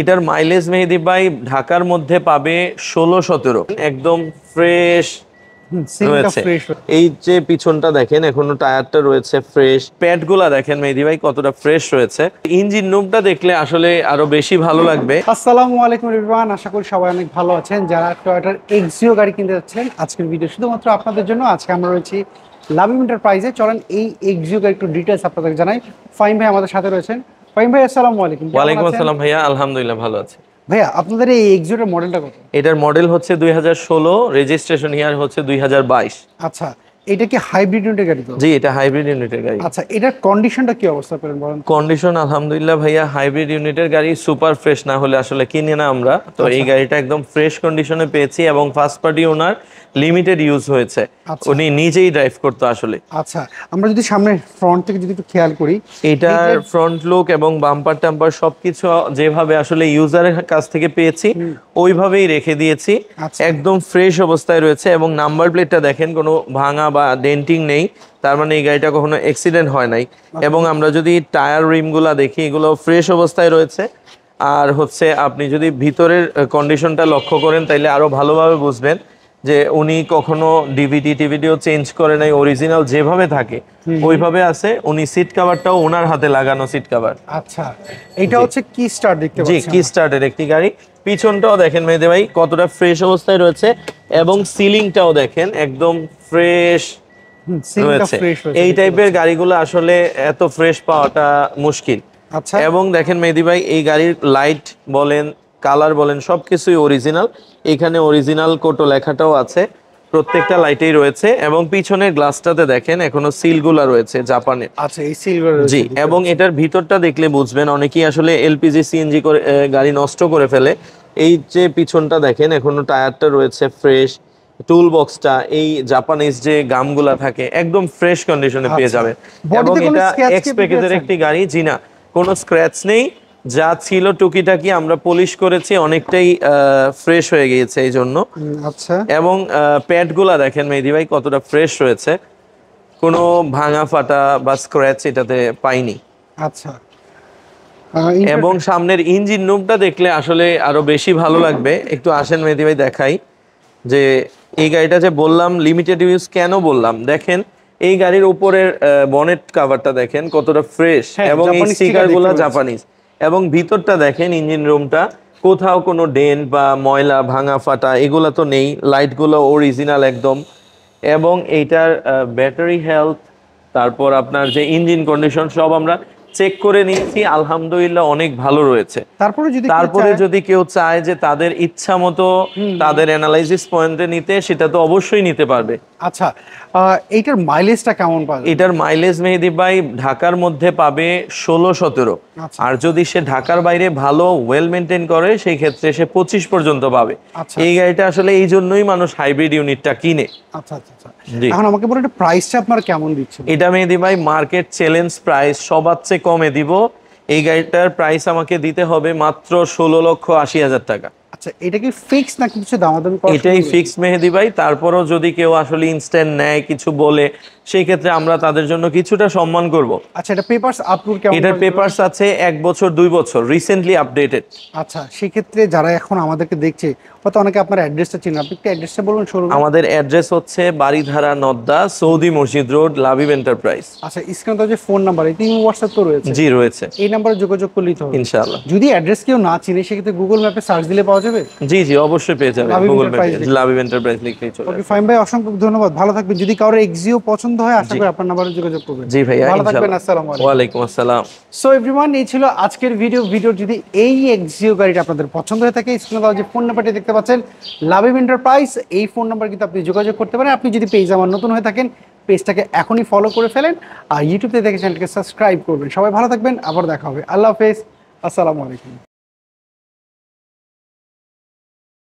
এটার মাইলেজ মেহেদি ভাই ঢাকার মধ্যে পাবে 16-17, একদম ফ্রেশ রয়েছে। এই যে পিছনটা দেখেন, এখনো টায়ারটা রয়েছে ফ্রেশ, প্যাড গুলা দেখেন মেহেদি ভাই কতটা ফ্রেশ রয়েছে। ইঞ্জিন রুমটা দেখলে আসলে আরো বেশি ভালো লাগবে। আসসালামু আলাইকুম এভরিওয়ান, আশা করি সবাই অনেক ভালো আছেন। যারা টয়োটার এক্সিও গাড়ি কিনতে যাচ্ছেন, আজকের ভিডিও শুধুমাত্র আপনাদের জন্য। আজকে আমরা রয়েছি লাভিং এন্টারপ্রাইজে। চলেন এই এক্সিও গাড়ি একটু ডিটেলস আপনাদের জানাই। ফাহিম ভাই আমাদের সাথে রয়েছেন। ফাহিম ভাই আসসালামু আলাইকুম। ওয়ালাইকুম আসসালাম ভাইয়া, আলহামদুলিল্লাহ ভালো আছে। ভাইয়া আপনাদের এই এক্সিওটার মডেলটা কত? এটার মডেল হচ্ছে 2016, রেজিস্ট্রেশন ইয়ার হচ্ছে 2022। আচ্ছা, এটা কি হাইব্রিড ইউনিটের গাড়ি তো? জি, এটা হাইব্রিড ইউনিটের গাড়ি। আচ্ছা, এটার কন্ডিশনটা কি অবস্থা করেন বলেন? কন্ডিশন আলহামদুলিল্লাহ ভাইয়া, হাইব্রিড ইউনিটের গাড়ি সুপার ফ্রেশ না হলে আসলে কিনি না আমরা। তো এই গাড়িটা একদম ফ্রেশ কন্ডিশনে পেয়েছি এবং ফার্স্ট পার্টি ওনার লিমিটেড ইউজ হয়েছে, উনি নিজেই ড্রাইভ করতো আসলে। আচ্ছা, আমরা যদি সামনে ফ্রন্ট থেকে যদি একটু খেয়াল করি, এটার ফ্রন্ট লুক এবং বাম্পার টাম্পার সবকিছু যেভাবে আসলে ইউজারের কাছ থেকে পেয়েছি ওইভাবেই রেখে দিয়েছি। একদম ফ্রেশ অবস্থায় রয়েছে এবং নাম্বার প্লেটটা দেখেন, কোনো ভাঙা বা ডেন্টিং নেই, তার মানে এই গাড়িটা কখনো অ্যাক্সিডেন্ট হয় নাই। এবং আমরা যদি টায়ার রিমগুলা দেখি, এগুলো ফ্রেশ অবস্থায় রয়েছে। আর হচ্ছে আপনি যদি ভিতরের কন্ডিশনটা লক্ষ্য করেন তাইলে আরো ভালোভাবে বুঝবেন যে উনি কখনো টিভিডিও চেঞ্জ করে নাই, অরিজিনাল যেভাবে থাকে ওইভাবে আছে। উনি সিট কভারটাও ওনার হাতে লাগানো সিট কভার। আচ্ছা, এটা হচ্ছে কি স্টার দেখতে পাচ্ছেন? জি, কি স্টার্টের একটি গাড়ি। পিছনটাও দেখেন মেহেদি ভাই কতটা ফ্রেশ অবস্থায় রয়েছে এবং সিলিংটাও দেখেন একদম ফ্রেশ রয়েছে। এই টাইপের গাড়িগুলো আসলে এত ফ্রেশ পাওয়াটা মুশকিল। আচ্ছা, এবং দেখেন মেহেদি ভাই এই গাড়ির লাইট বলেন, কালার বলেন, সবকিছুই অরিজিনাল। এখানে অরিজিনাল কোটো লেখাটাও আছে, প্রত্যেকটা লাইটেই রয়েছে। এবং পিছনের গ্লাসটাতে দেখেন এখনো সিলগুলা রয়েছে জাপানের। আচ্ছা, এই সিলভার। জি, এবং এটার ভিতরটা দেখলে বুঝবেন, অনেকেই আসলে এলপিজি সিএনজি করে গাড়ি নষ্ট করে ফেলে। এই যে পিছনটা দেখেন, এখনো টায়ারটা রয়েছে ফ্রেশ, টুল বক্সটা, এই জাপানিজ যে গামগুলা থাকে একদম ফ্রেশ কন্ডিশনে পেয়ে যাবে। এবং এটা এক্স প্যাকেজের একটি গাড়ি। জি না, কোনো স্ক্র্যাচ নেই, যা ছিল টুকিটাকি আমরা পলিশ করেছি, অনেকটাই ফ্রেশ হয়ে গিয়েছে এই জন্য। আচ্ছা, এবং প্যাডগুলা দেখেন মেহেদি ভাই কতটা ফ্রেশ রয়েছে, কোনো ভাঙা ফাটা বা স্ক্র্যাচ এটাতে পাইনি। আচ্ছা, এবং সামনের ইঞ্জিন রুমটা দেখলে আসলে আরো বেশি ভালো লাগবে। একটু আসেন মেহেদি ভাই দেখাই যে এই গাড়িটা যে বললাম লিমিটেড ইউজ কেন বললাম। দেখেন এই গাড়ির উপরের বনেট কাভারটা দেখেন কতটা ফ্রেশ, এবং এই স্টিকারগুলো জাপানিজ। এবং ভিতরটা দেখেন ইঞ্জিন রুমটা, কোথাও কোনো ডেন্ট বা ময়লা ভাঙা ফাটা এগুলা তো নেই, লাইটগুলো অরিজিনাল একদম। এবং এইটার ব্যাটারি হেলথ, তারপর আপনার যে ইঞ্জিন কন্ডিশন সব আমরা চেক করে নিয়েছি, আলহামদুলিল্লাহ অনেক ভালো রয়েছে। তারপরে যদি কেউ চায় যে তাদের ইচ্ছা মতো তাদের অ্যানালাইসিস পয়েন্টে নিতে, সেটা তো অবশ্যই নিতে পারবে। আচ্ছা, এইটার মাইলেজটা কেমন পাবে? এটার মাইলেজ মেহেদি ভাই ঢাকার মধ্যে পাবে 16-17, আর যদি সে ঢাকার বাইরে ভালো ওয়েল মেনটেন করে সেই ক্ষেত্রে সে 25 পর্যন্ত পাবে। এই গাড়িটা আসলে এই জন্যই মানুষ হাইব্রিড ইউনিটটা কিনে। আচ্ছা আচ্ছা, এখন আমাকে বলুন এটা প্রাইসটা আপনারা কেমন দিচ্ছেন? এটা মেহেদি ভাই মার্কেট চ্যালেঞ্জ প্রাইস, সবার চেয়ে কমে দিব। এই গাড়িটার প্রাইস আমাকে দিতে হবে মাত্র 16,80,000 টাকা। আচ্ছা, এটা কি ফিক্স নাকি কিছু দামাদামি করা? এটাই ফিক্স মেহেদি ভাই। তারপরও যদি কেউ আসলে ইনস্ট্যান্ট নেয়, কিছু বলে, সেই ক্ষেত্রে আমরা তাদের জন্য কিছুটা সম্মান করব। আচ্ছা, এটা পেপারস আপলোড কেমন? এটার পেপারস আছে 1 বছর 2 বছর, রিসেন্টলি আপডেটেড। আচ্ছা, সেই ক্ষেত্রে যারা এখন আমাদেরকে দেখছে, হয়তো অনেকে আপনার অ্যাড্রেসটা চিনেন, আপনি একটু অ্যাড্রেসটা বলুন শোরুম। আমাদের অ্যাড্রেস হচ্ছে বাড়িধারা নদ্দা, সৌদি মসজিদ রোড, লাভিভ এন্টারপ্রাইজ। আচ্ছা, স্ক্রিনে তো যে ফোন নাম্বার, এই তিন হোয়াটসঅ্যাপ তো রয়েছে? জি রয়েছে, এই নাম্বারে যোগাযোগ করলেই তো হবে ইনশাআল্লাহ। যদি অ্যাড্রেস কেউ না চিনে সেক্ষেত্রে গুগল ম্যাপে সার্চ দিলে পাওয়া যাবে? জি জি, অবশ্যই পেয়ে যাবে, গুগল ম্যাপে লাভিভ এন্টারপ্রাইজ লিখলেই চলে আসবে। ওকে ফাইন ভাই, অসংখ্য ধন্যবাদ, ভালো থাকবেন। যদি কারোর এক্সিও পছন্দ হয় আশা করি আপনার নাম্বারে যোগাযোগ করবেন। জি ভাইয়া, ভালো থাকবেন। আসসালামু আলাইকুম। ওয়া আলাইকুম আসসালাম। সো এভরিওয়ান, এই ছিল আজকের ভিডিও। যদি এই এক্সিও গাড়িটা আপনাদের পছন্দ হয়ে থাকে, স্ক্রিনে দেওয়া যে ফোন নাম্বারটি দেখতে পাচ্ছেন, লাভিভ এন্টারপ্রাইজ, এই ফোন নাম্বার কিন্তু আপনি যোগাযোগ করতে পারেন। আপনি যদি পেজ আমার নতুন হয়ে থাকেন, পেজটাকে এখনই ফলো করে ফেলেন, আর ইউটিউব থেকে দেখে চ্যানেলটাকে সাবস্ক্রাইব করবেন। সবাই ভালো থাকবেন, আবার দেখা হবে। আল্লাহ হাফেজ, আসসালামু আলাইকুম।